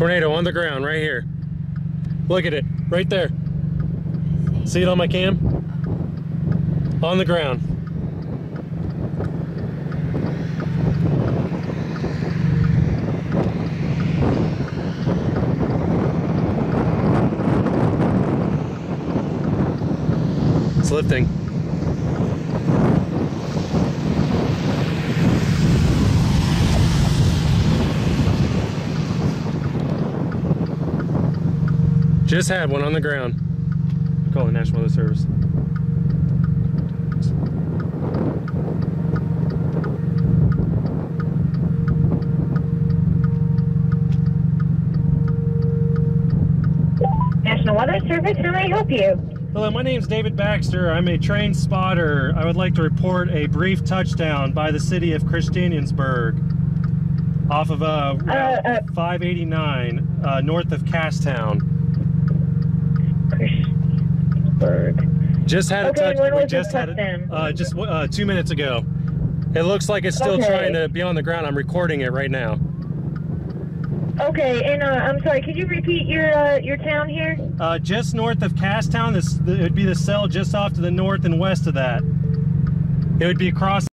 Tornado on the ground right here. Look at it, right there. See it on my cam? On the ground. It's lifting. Just had one on the ground. Call the National Weather Service. National Weather Service, how may I help you? Hello, my name's David Baxter. I'm a trained spotter. I would like to report a brief touchdown by the city of Christiansburg off of Route 589 north of Casstown. Just had a touch. We just had it just 2 minutes ago. It looks like it's still trying to be on the ground. I'm recording it right now. Okay, and I'm sorry. Could you repeat your town here? Just north of Casstown. It would be the cell just off to the north and west of that. It would be across.